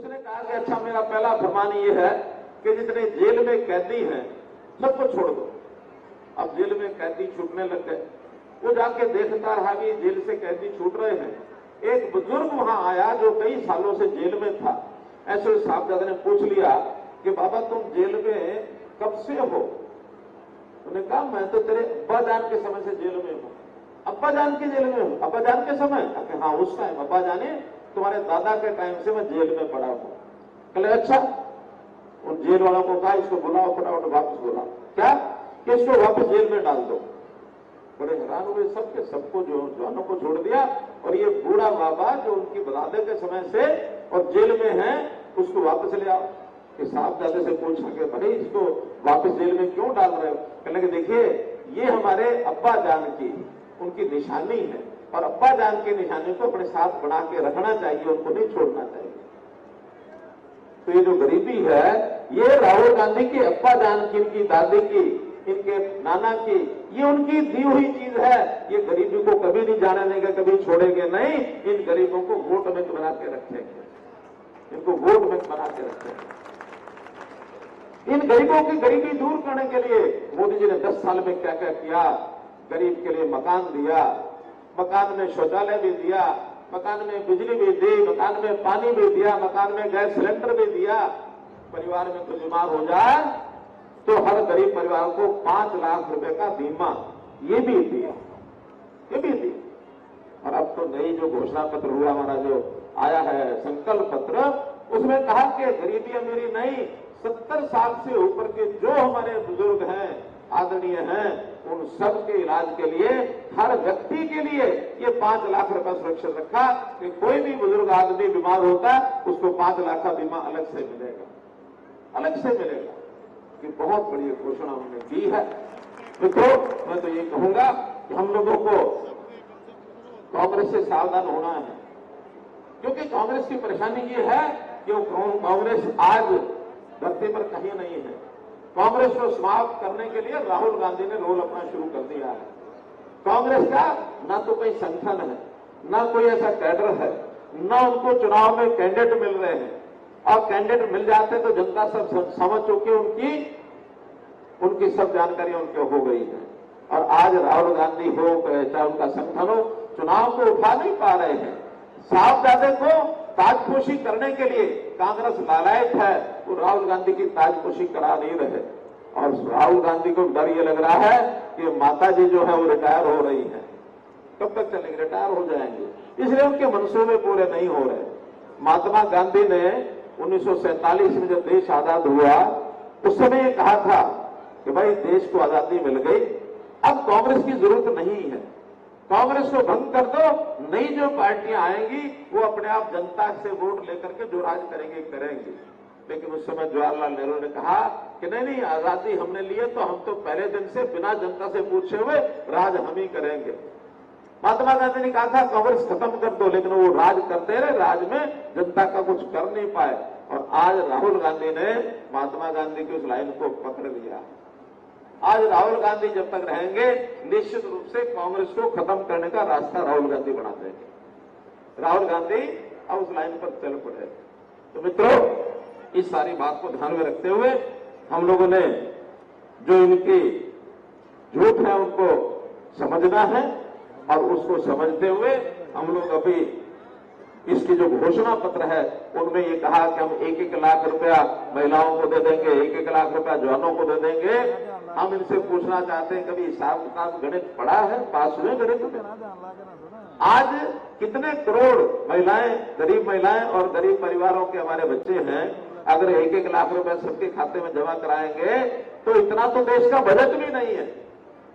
उसने कहा कि अच्छा मेरा पहला फरमान ये है कि जितने जेल में कैदी हैं सबको छोड़ दो। अब जेल में कैदी छूटने लग गए। वो जाके देखता रहा कि जेल से कैदी छूट रहे हैं। एक बुजुर्ग वहां आया जो कई सालों से जेल में था। ऐसे साहबजादे ने पूछ लिया कि बाबा तुम जेल में कब से हो? उन्होंने कहा मैं तो तेरे अब्बा जान के समय से जेल में हूं। अब्बा जान के जेल में हूं? अब्बा जान के समय? हाँ उस टाइम अब्बा जाने तुम्हारे दादा के टाइम से मैं जेल में पड़ा हूं। कहले अच्छा। उन जेल वालों को कहा इसको बुलाओ फटाफट वापस बुलाओ। क्या कि इसको वापस जेल में डाल दो। बड़े हैरान हुए सबके सबको जो जवानों को छोड़ दिया और ये बूढ़ा बाबा जो उनकी दादे के समय से और जेल में है उसको वापस ले आओ। कि साहबजादे से पूछा कि भाई इसको वापस जेल में क्यों डाल रहे हो? कहने के देखिए ये हमारे अब्बा जान की उनकी निशानी है और अब्बा जान की निशानी को अपने साथ बना के रखना चाहिए, उनको नहीं छोड़ना चाहिए। तो ये जो गरीबी है ये राहुल गांधी की अब्बा जान की, इनकी दादी की, इनके नाना की, ये उनकी दी हुई चीज है। ये गरीबी को कभी नहीं जाने देंगे, कभी छोड़ेंगे नहीं। इन गरीबों को वोट बैंक बना के रखेंगे, इनको वोट बैंक बना के रखेंगे। इन गरीबों की गरीबी दूर करने के लिए मोदी जी ने 10 साल में क्या क्या किया। गरीब के लिए मकान दिया, मकान में शौचालय भी दिया, मकान में बिजली भी दी, मकान में पानी भी दिया, मकान में गैस सिलेंडर भी दिया। परिवार में कोई बीमार हो जाए तो हर गरीब परिवार को 5 लाख रुपए का बीमा ये भी दिया, ये भी दिया। और अब तो नई जो घोषणा पत्र हुआ हमारा जो आया है संकल्प पत्र, उसमें कहा कि गरीबी अमीरी नहीं, 70 साल से ऊपर के जो हमारे बुजुर्ग हैं, आदरणीय हैं, उन सब के इलाज के लिए हर व्यक्ति के लिए ये 5 लाख रुपए सुरक्षित रखा कि कोई भी बुजुर्ग आदमी बीमार होता है उसको 5 लाख का बीमा अलग से मिलेगा, अलग से मिलेगा। कि बहुत बड़ी घोषणा उन्होंने की है। मित्रों मैं तो ये कहूंगा कि हम लोगों को कांग्रेस से सावधान होना है, क्योंकि कांग्रेस की परेशानी ये है कि कांग्रेस आज धरती पर कहीं नहीं है। कांग्रेस को समाप्त करने के लिए राहुल गांधी ने रोल अपना शुरू कर दिया है। कांग्रेस का ना तो कोई संगठन है, ना कोई ऐसा कैडर है, ना उनको चुनाव में कैंडिडेट मिल रहे हैं। और कैंडिडेट मिल जाते तो जनता सब समझ चुकी उनकी सब जानकारी उनके हो गई है। और आज राहुल गांधी हो चाहे उनका संगठन हो, चुनाव को उठा नहीं पा रहे हैं। साहबजादे को ताजपोशी करने के लिए कांग्रेस लालायत है, वो राहुल गांधी की ताजपोशी करा नहीं रहे। और राहुल गांधी को डर ये लग रहा है कि माता जी जो है वो रिटायर हो रही है, कब तक चलेंगे, रिटायर हो जाएंगे, इसलिए उनके मंसूबे पूरे नहीं हो रहे। महात्मा गांधी ने 1947 में जब देश आजाद हुआ उस समय ये कहा था कि भाई देश को आजादी मिल गई, अब कांग्रेस की जरूरत नहीं है, कांग्रेस को भंग कर दो, नई जो पार्टियां आएंगी वो अपने आप जनता से वोट लेकर के जो राज करेंगे करेंगे। लेकिन उस समय जवाहरलाल नेहरू ने कहा कि नहीं नहीं, आजादी हमने लिए तो हम तो पहले दिन से बिना जनता से पूछे हुए राज हम ही करेंगे। महात्मा गांधी ने कहा था कांग्रेस खत्म कर दो, लेकिन वो राज करते रहे, राज में जनता का कुछ कर नहीं पाए। और आज राहुल गांधी ने महात्मा गांधी की उस लाइन को पकड़ लिया। आज राहुल गांधी जब तक रहेंगे निश्चित रूप से कांग्रेस को खत्म करने का रास्ता राहुल गांधी बना देंगे। राहुल गांधी अब उस लाइन पर चल पड़े। तो मित्रों इस सारी बात को ध्यान में रखते हुए हम लोगों ने जो इनकी झूठ है उनको समझना है और उसको समझते हुए हम लोग अभी इसकी जो घोषणा पत्र है उनमें ये कहा कि हम 1-1 लाख रुपया महिलाओं को दे देंगे, 1-1 लाख रुपया जवानों को दे देंगे। हम इनसे पूछना चाहते हैं कभी हिसाब किताब गणित पढ़ा है, पास हुए गणित में? आज कितने करोड़ महिलाएं, गरीब महिलाएं और गरीब परिवारों के हमारे बच्चे हैं, अगर 1-1 लाख रुपया सबके खाते में जमा कराएंगे तो इतना तो देश का बजट भी नहीं है।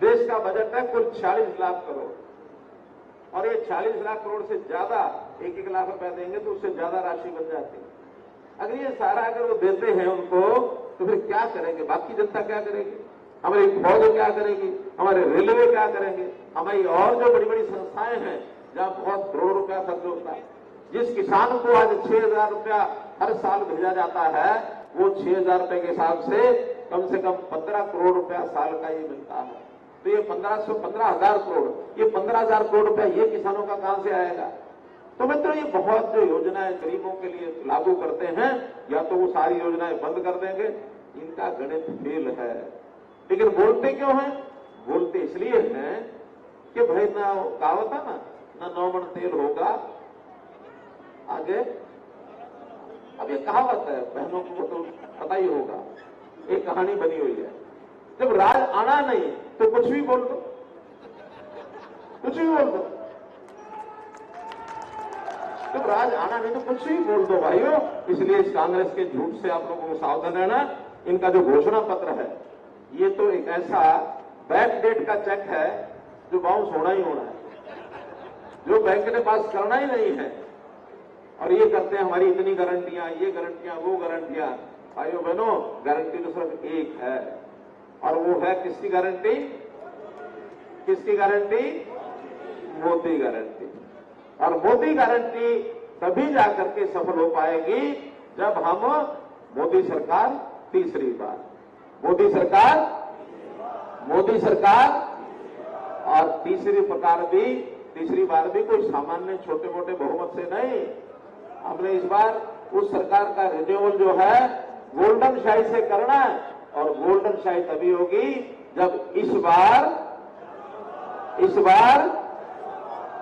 देश का बजट है कुल 46 लाख करोड़ और ये 40 लाख करोड़ से ज्यादा 1-1 लाख रुपया देंगे तो उससे ज्यादा राशि बन जाती है। अगर ये सारा अगर वो देते हैं उनको तो फिर क्या करेंगे? बाकी जनता क्या करेगी? हमारी फौज क्या करेगी? हमारे रेलवे क्या करेंगे? हमारी और जो बड़ी बड़ी संस्थाएं हैं जहां बहुत करोड़ रुपया खर्च होता है। जिस किसान को आज 6,000 रुपया हर साल भेजा जाता है वो 6,000 रुपए के हिसाब से कम 15 करोड़ रुपया साल का ये मिलता है। तो ये 15,000 करोड़, ये 15,000 करोड़ रुपया ये किसानों का कहां से आएगा? तो मित्रों, ये बहुत जो योजनाएं गरीबों के लिए लागू करते हैं, या तो वो सारी योजनाएं बंद कर देंगे, इनका गणित फेल है। लेकिन बोलते क्यों हैं? बोलते इसलिए हैं कि भाई ना कहावत है ना 9 मन तेल होगा आगे। अब ये कहावत है, बहनों को तो पता ही होगा, एक कहानी बनी हुई है। जब राज आना नहीं तो कुछ भी बोल दो, कुछ भी बोल दो। जब राज आना नहीं तो कुछ भी बोल दो भाइयों। इसलिए इस कांग्रेस के झूठ से आप लोगों को सावधान रहना। इनका जो घोषणा पत्र है, ये तो एक ऐसा बैक डेट का चेक है जो बाउंस होना ही होना है, जो बैंक ने पास करना ही नहीं है। और ये करते हैं हमारी इतनी गारंटियां, ये गारंटियां, वो गारंटियां। भाइयों बहनों, गारंटी तो सिर्फ एक है, और वो है किसकी गारंटी? किसकी गारंटी? मोदी गारंटी। और मोदी गारंटी तभी जाकर के सफल हो पाएगी जब हम मोदी सरकार तीसरी बार, मोदी सरकार और तीसरी बार भी कोई सामान्य छोटे मोटे बहुमत से नहीं। हमने इस बार उस सरकार का रिन्यूअल जो है गोल्डन शाही से करना है, और गोल्डन शाही तभी होगी जब इस बार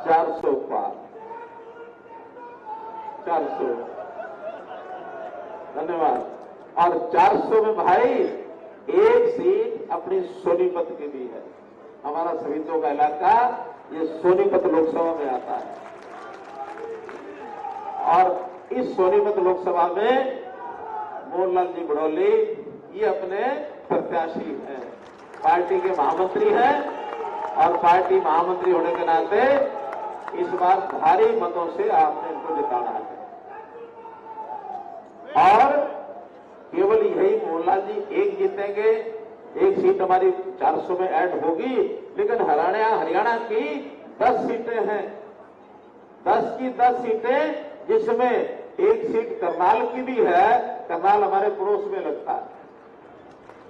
400 पार, 400। धन्यवाद। और 400 में भाई एक सीट अपनी सोनीपत की भी है। हमारा सवितों का इलाका ये सोनीपत लोकसभा में आता है, और इस सोनीपत लोकसभा में मोहनलाल जी बड़ौली ये अपने प्रत्याशी हैं, पार्टी के महामंत्री हैं, और पार्टी महामंत्री होने के नाते इस बार भारी मतों से आपने इनको जिताना है। और केवल यही मोहनलाल जी एक जीतेंगे, एक सीट हमारी 400 में ऐड होगी, लेकिन हरियाणा की 10 सीटें हैं, 10 की 10 सीटें, जिसमें एक सीट करनाल की भी है। करनाल हमारे पड़ोस में लगता है,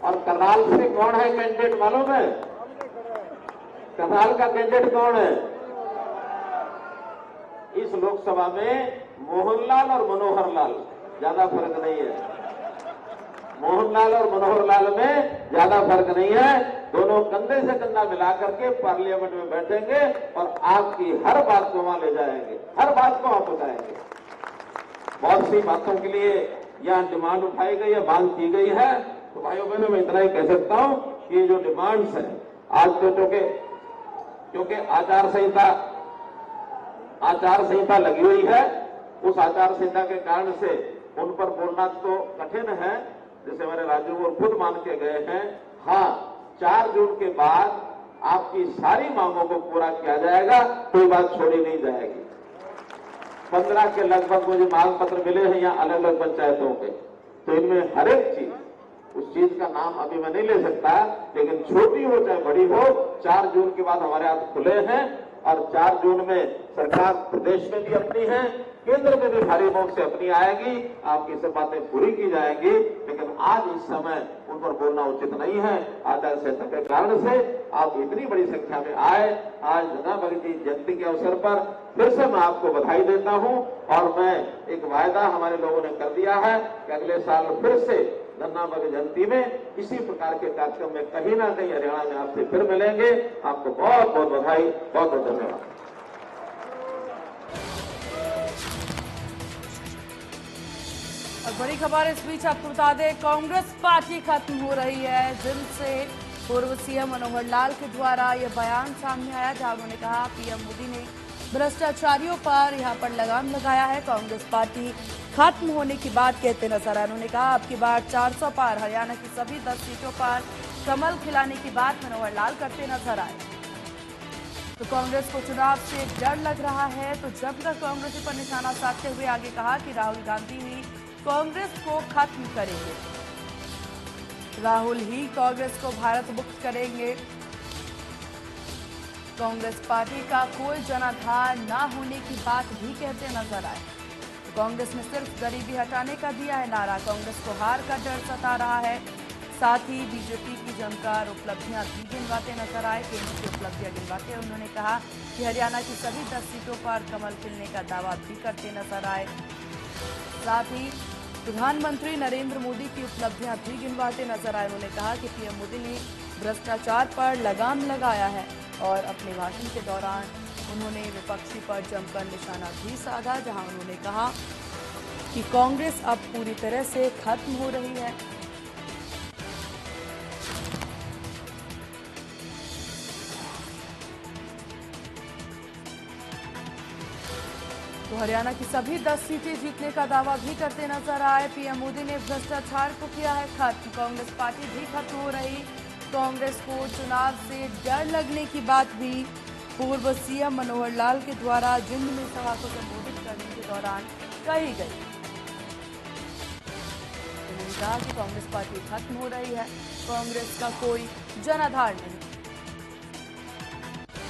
और करनाल से कौन है कैंडिडेट मालूम है? करनाल का कैंडिडेट कौन है? इस लोकसभा में मोहनलाल और मनोहर लाल, ज्यादा फर्क नहीं है। मोहनलाल और मनोहर लाल में ज्यादा फर्क नहीं है। दोनों कंधे से कंधा मिलाकर के पार्लियामेंट में बैठेंगे और आपकी हर बात को वहां ले जाएंगे, हर बात को आप बताएंगे। बहुत सी बातों के लिए यहां डिमांड उठाई गई है, मांग की गई है। तो भाइयों बहनों, मैं इतना ही कह सकता हूं कि ये जो डिमांड्स है आज तो क्योंकि आचार संहिता लगी हुई है, उस आचार संहिता के कारण से उन पर बोलना तो कठिन है। जैसे हमारे राज्यों को खुद मान के गए हैं, हाँ 4 जून के बाद आपकी सारी मांगों को पूरा किया जाएगा, कोई बात छोड़ी नहीं जाएगी। 15 के लगभग मुझे मांग पत्र मिले हैं यहाँ अलग अलग पंचायतों के, तो इनमें हर एक चीज, उस चीज का नाम अभी मैं नहीं ले सकता, लेकिन छोटी हो चाहे बड़ी हो, 4 जून के बाद हमारे हाथ खुले हैं। और 4 जून में सरकार प्रदेश में भी अपनी है, केंद्र में भी भारी मौत से अपनी आएगी, आपकी सब बातें पूरी की जाएंगी। लेकिन आज इस समय उन पर बोलना उचित नहीं है। आचार संहिता के कारण से आप इतनी बड़ी संख्या में आए। आज नन्ना भगत जी जयंती के अवसर पर फिर से मैं आपको बधाई देता हूं, और मैं एक वायदा हमारे लोगों ने कर दिया है कि अगले साल फिर से नन्ना भगत जयंती में इसी प्रकार के कार्यक्रम में कहीं ना कहीं हरियाणा में आपसे फिर मिलेंगे। आपको बहुत बहुत बधाई, बहुत बहुत धन्यवाद। और बड़ी खबर इस बीच आपको बता दें, कांग्रेस पार्टी खत्म हो रही है, जिनसे पूर्व सीएम मनोहर लाल के द्वारा यह बयान सामने आया, जहां उन्होंने कहा पीएम मोदी ने भ्रष्टाचारियों पर यहां पर लगाम लगाया है। कांग्रेस पार्टी खत्म होने की बात कहते नजर आए। उन्होंने कहा अब की बार 400 पार, हरियाणा की सभी 10 सीटों पर कमल खिलाने की बात मनोहर लाल करते नजर आए। तो कांग्रेस को चुनाव से डर लग रहा है, तो जब तक कांग्रेस पर निशाना साधते हुए आगे कहा कि राहुल गांधी ही कांग्रेस को खत्म करेंगे, राहुल ही कांग्रेस को भारत मुक्त करेंगे। कांग्रेस पार्टी का कोई जनाधार न होने की बात भी कहते नजर आए। कांग्रेस ने सिर्फ गरीबी हटाने का दिया है नारा। कांग्रेस को हार का डर सता रहा है। साथ ही बीजेपी की जमकर उपलब्धियां भी गिनवाते नजर आए। केंद्र की उपलब्धियां गिनवाते उन्होंने कहा कि हरियाणा की सभी 10 सीटों पर कमल खिलने का दावा भी करते नजर आए। साथ ही प्रधानमंत्री नरेंद्र मोदी की उपलब्धियां भी गिनवाते नजर आए। उन्होंने कहा कि पीएम मोदी ने भ्रष्टाचार पर लगाम लगाया है और अपने भाषण के दौरान उन्होंने विपक्षी पर जमकर निशाना भी साधा, जहां उन्होंने कहा कि कांग्रेस अब पूरी तरह से खत्म हो रही है। तो हरियाणा की सभी 10 सीटें जीतने का दावा भी करते नजर आए। पीएम मोदी ने भ्रष्टाचार को किया है खत्म, कांग्रेस पार्टी भी खत्म हो रही। कांग्रेस को चुनाव से डर लगने की बात भी पूर्व सीएम मनोहर लाल के द्वारा जिंद में सभा को संबोधित करने के दौरान कही गई। उन्होंने कहा कि कांग्रेस पार्टी खत्म हो रही है, कांग्रेस का कोई जनाधार नहीं।